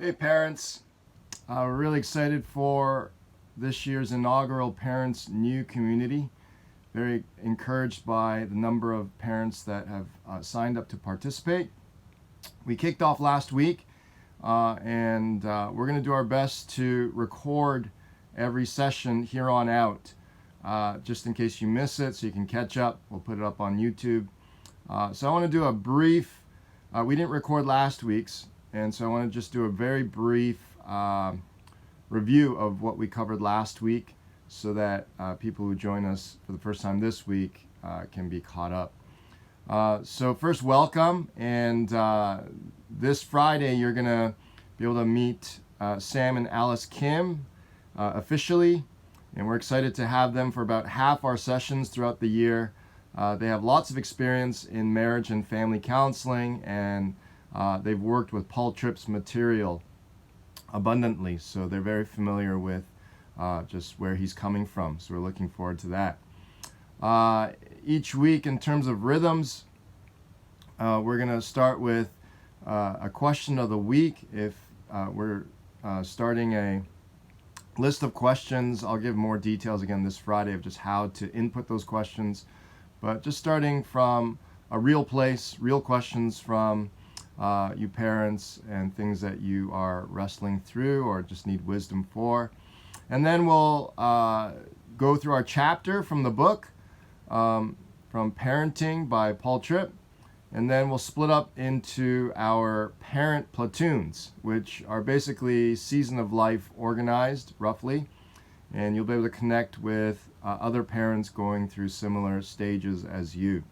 Hey parents, we're really excited for this year's inaugural Parents New Community. Very encouraged by the number of parents that have signed up to participate. We kicked off last week and we're going to do our best to record every session here on out just in case you miss it so you can catch up. We'll put it up on YouTube. So I want to do a brief, we didn't record last week's, and so I want to just do a very brief review of what we covered last week so that people who join us for the first time this week can be caught up. So first, welcome, and this Friday you're going to be able to meet Sam and Alice Kim officially, and we're excited to have them for about half our sessions throughout the year. They have lots of experience in marriage and family counseling, and they've worked with Paul Tripp's material abundantly, so they're very familiar with just where he's coming from. So we're looking forward to that. Each week, in terms of rhythms, we're going to start with a question of the week. If we're starting a list of questions, I'll give more details again this Friday of just how to input those questions. But just starting from a real place, real questions from you parents and things that you are wrestling through or just need wisdom for. And then we'll go through our chapter from the book, from Parenting by Paul Tripp. And then we'll split up into our parent platoons, which are basically season of life organized, roughly. And you'll be able to connect with other parents going through similar stages as you.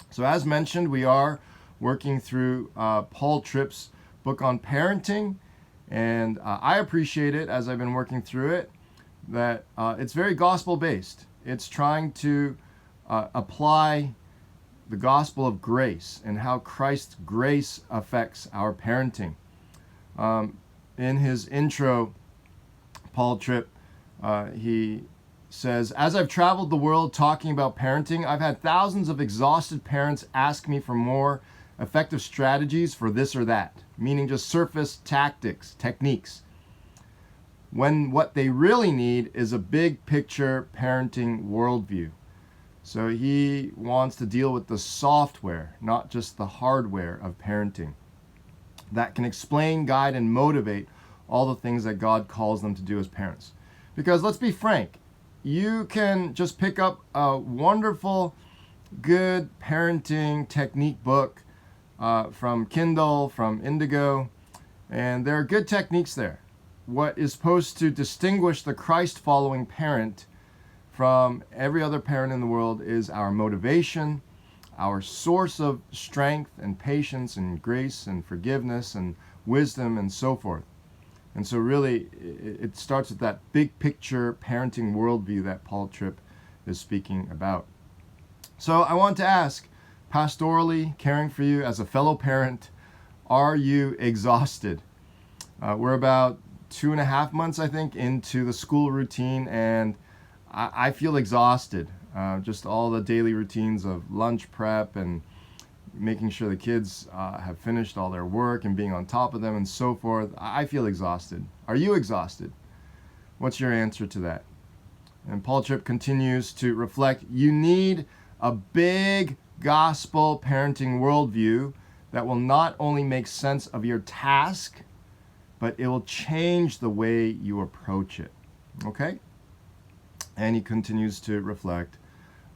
So as mentioned, we are working through Paul Tripp's book on parenting, and I appreciate it as I've been working through it, that it's very gospel-based. It's trying to apply the gospel of grace and how Christ's grace affects our parenting. In his intro, Paul Tripp, he says, "As I've traveled the world talking about parenting, I've had thousands of exhausted parents ask me for more effective strategies for this or that," meaning just surface tactics, techniques, when what they really need is a big picture parenting worldview. So he wants to deal with the software, not just the hardware of parenting, that can explain, guide, and motivate all the things that God calls them to do as parents. Because let's be frank, you can just pick up a wonderful, good parenting technique book from Kindle, from Indigo, and there are good techniques there. What is supposed to distinguish the Christ-following parent from every other parent in the world is our motivation, our source of strength and patience and grace and forgiveness and wisdom and so forth. And so really, it starts with that big picture parenting worldview that Paul Tripp is speaking about. So I want to ask, pastorally, caring for you as a fellow parent, are you exhausted? We're about 2.5 months, I think, into the school routine, and I feel exhausted. Just all the daily routines of lunch prep and making sure the kids have finished all their work and being on top of them and so forth. I feel exhausted. Are you exhausted? What's your answer to that? And Paul Tripp continues to reflect, you need a big gospel parenting worldview that will not only make sense of your task, but it will change the way you approach it. Okay? And he continues to reflect,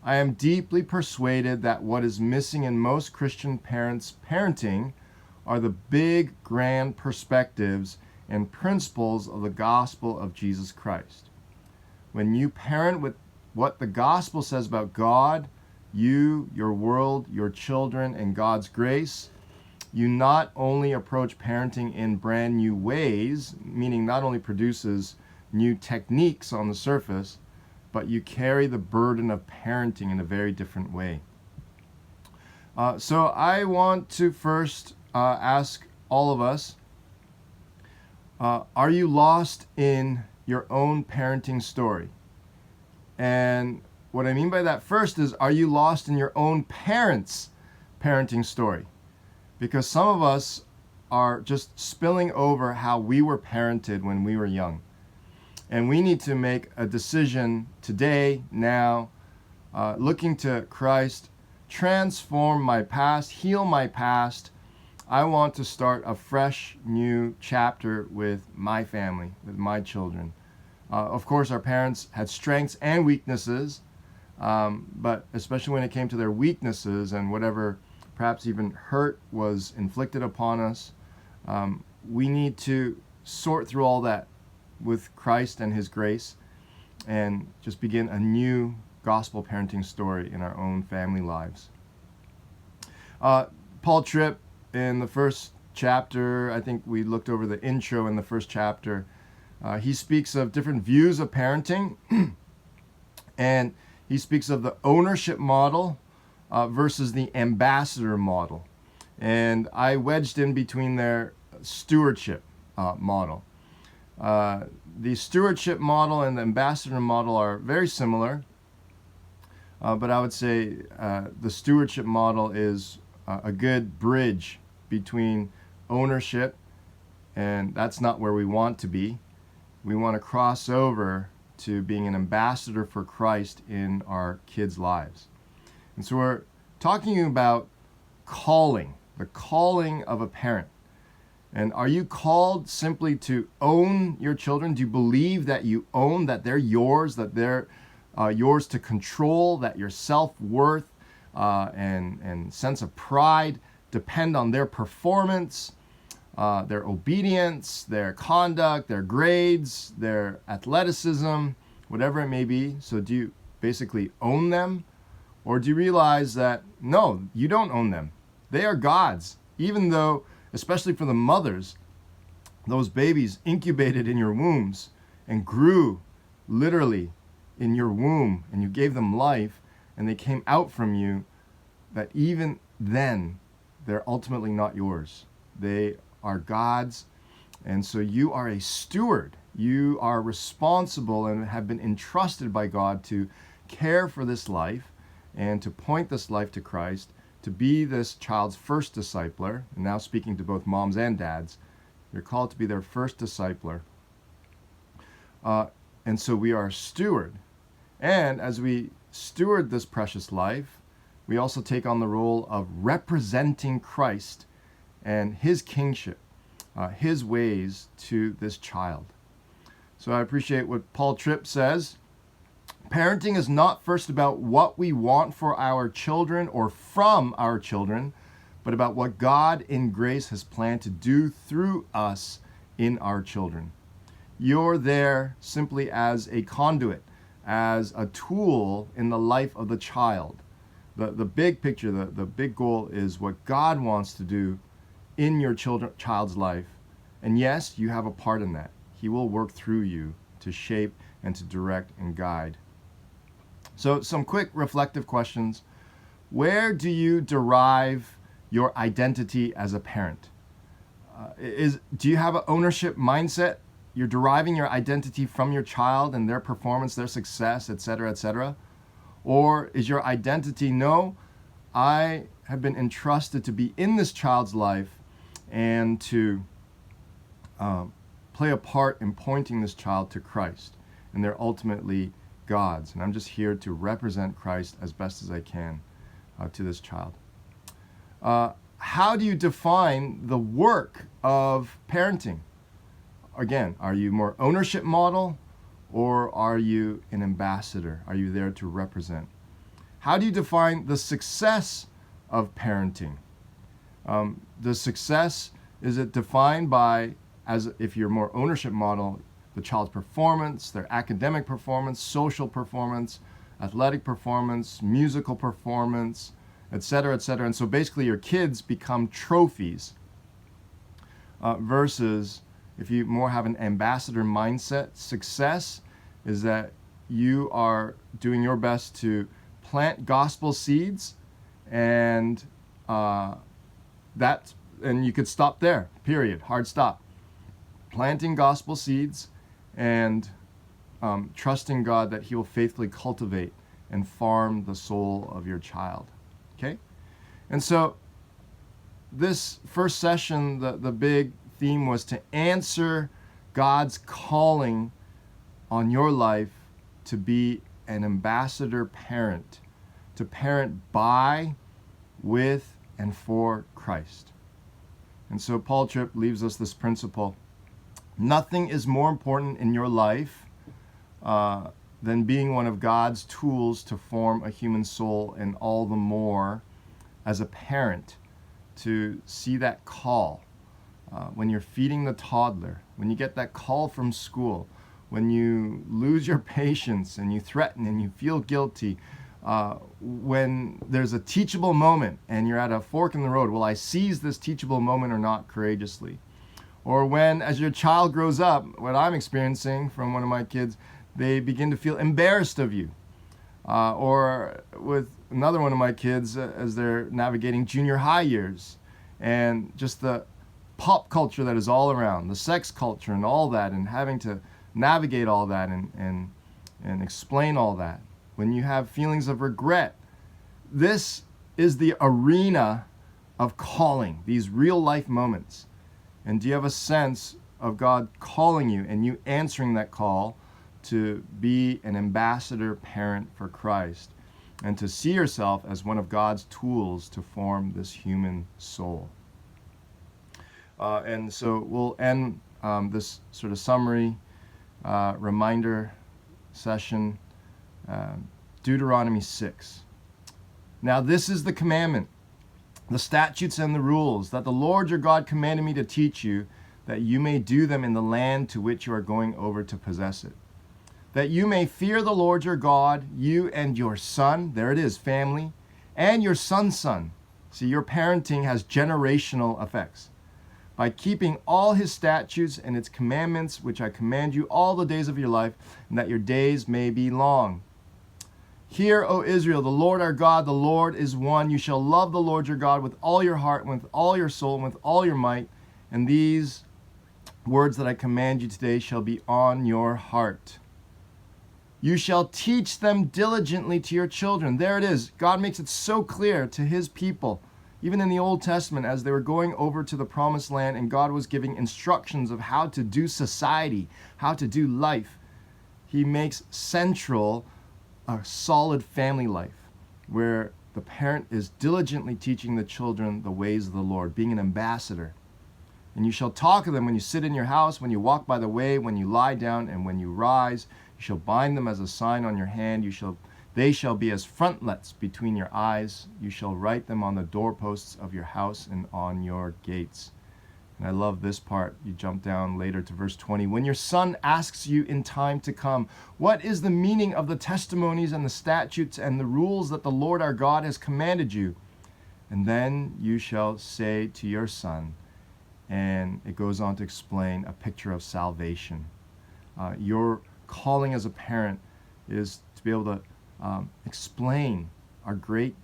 I am deeply persuaded that what is missing in most Christian parents' parenting are the big, grand perspectives and principles of the gospel of Jesus Christ. When you parent with what the gospel says about God, you, your world, your children, and God's grace, you not only approach parenting in brand new ways, meaning not only produces new techniques on the surface, but you carry the burden of parenting in a very different way. So I want to first ask all of us, are you lost in your own parenting story? And what I mean by that first is, are you lost in your own parents' parenting story? Because some of us are just spilling over how we were parented when we were young. And we need to make a decision today, now, looking to Christ, transform my past, heal my past. I want to start a fresh new chapter with my family, with my children. Of course, our parents had strengths and weaknesses, but especially when it came to their weaknesses and whatever perhaps even hurt was inflicted upon us, we need to sort through all that with Christ and His grace and just begin a new gospel parenting story in our own family lives. Paul Tripp, in the first chapter, I think we looked over the intro in the first chapter, he speaks of different views of parenting, and he speaks of the ownership model versus the ambassador model. And I wedged in between their stewardship model. The stewardship model and the ambassador model are very similar, but I would say the stewardship model is a good bridge between ownership, and that's not where we want to be. We want to cross over to being an ambassador for Christ in our kids' lives. And so we're talking about calling, the calling of a parent. And are you called simply to own your children? Do you believe that you own, that they're yours, that they're yours to control, that your self-worth and sense of pride depend on their performance, their obedience, their conduct, their grades, their athleticism, whatever it may be? So do you basically own them? Or do you realize that, no, you don't own them? They are God's, even though, especially for the mothers, those babies incubated in your wombs and grew literally in your womb, and you gave them life, and they came out from you, that even then, they're ultimately not yours. They are God's, and so you are a steward. You are responsible and have been entrusted by God to care for this life and to point this life to Christ, to be this child's first discipler. And now speaking to both moms and dads, you're called to be their first discipler. And so we are a steward. And as we steward this precious life, we also take on the role of representing Christ and His kingship, His ways to this child. So I appreciate what Paul Tripp says. Parenting is not first about what we want for our children or from our children, but about what God in grace has planned to do through us in our children. You're there simply as a conduit, as a tool in the life of the child. The big picture, the big goal is what God wants to do in your child's life. And yes, you have a part in that. He will work through you to shape and to direct and guide. So some quick reflective questions. Where do you derive your identity as a parent? Do you have an ownership mindset? You're deriving your identity from your child and their performance, their success, etc., etc.? Or is your identity, no, I have been entrusted to be in this child's life and to play a part in pointing this child to Christ, and they're ultimately God's, and I'm just here to represent Christ as best as I can to this child. How do you define the work of parenting? Again, are you more ownership model, or are you an ambassador? Are you there to represent? How do you define the success of parenting? The success, is it defined by, as if you're more ownership model, the child's performance, their academic performance, social performance, athletic performance, musical performance, etc., etc. And so basically your kids become trophies versus if you more have an ambassador mindset. Success is that you are doing your best to plant gospel seeds, and and you could stop there, period, hard stop. Planting gospel seeds and trusting God that He will faithfully cultivate and farm the soul of your child. Okay? And so this first session, the big theme was to answer God's calling on your life to be an ambassador parent, to parent by, with, and for Christ. And so Paul Tripp leaves us this principle. Nothing is more important in your life than being one of God's tools to form a human soul, and all the more as a parent to see that call. When you're feeding the toddler, when you get that call from school, when you lose your patience and you threaten and you feel guilty, when there's a teachable moment and you're at a fork in the road, will I seize this teachable moment or not courageously? Or when, as your child grows up, what I'm experiencing from one of my kids, they begin to feel embarrassed of you. Or with another one of my kids, as they're navigating junior high years, and just the pop culture that is all around, the sex culture and all that, and having to navigate all that and explain all that. When you have feelings of regret, this is the arena of calling, these real life moments. And do you have a sense of God calling you and you answering that call to be an ambassador parent for Christ and to see yourself as one of God's tools to form this human soul? And so we'll end this sort of summary reminder session, Deuteronomy 6. Now this is the commandment, the statutes and the rules that the Lord your God commanded me to teach you, that you may do them in the land to which you are going over to possess it. That you may fear the Lord your God, you and your son, there it is, family, and your son's son. See, your parenting has generational effects. By keeping all his statutes and its commandments, which I command you all the days of your life, and that your days may be long. Hear, O Israel, the Lord our God, the Lord is one. You shall love the Lord your God with all your heart, and with all your soul, and with all your might. And these words that I command you today shall be on your heart. You shall teach them diligently to your children. There it is. God makes it so clear to his people, even in the Old Testament, as they were going over to the Promised Land, and God was giving instructions of how to do society, how to do life. He makes central a solid family life where the parent is diligently teaching the children the ways of the Lord, being an ambassador. And you shall talk of them when you sit in your house, when you walk by the way, when you lie down, and when you rise. You shall bind them as a sign on your hand. They shall be as frontlets between your eyes. You shall write them on the doorposts of your house and on your gates. And I love this part. You jump down later to verse 20. When your son asks you in time to come, what is the meaning of the testimonies and the statutes and the rules that the Lord our God has commanded you? And then you shall say to your son, and it goes on to explain a picture of salvation. Your calling as a parent is to be able to explain our great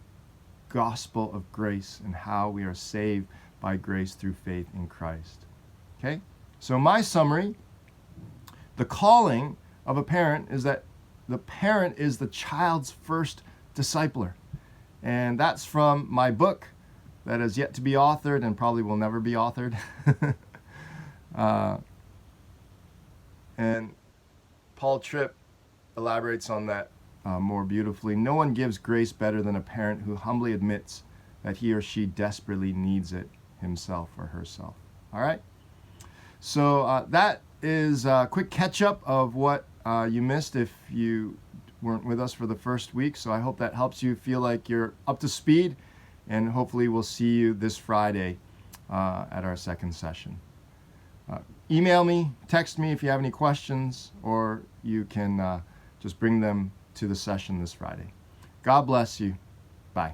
gospel of grace and how we are saved by grace through faith in Christ. Okay? So my summary, the calling of a parent is that the parent is the child's first discipler. And that's from my book that is yet to be authored and probably will never be authored. And Paul Tripp elaborates on that more beautifully. No one gives grace better than a parent who humbly admits that he or she desperately needs it himself or herself. All right? So that is a quick catch-up of what you missed if you weren't with us for the first week. So I hope that helps you feel like you're up to speed, and hopefully we'll see you this Friday at our second session. Email me, text me if you have any questions, or you can just bring them to the session this Friday. God bless you. Bye.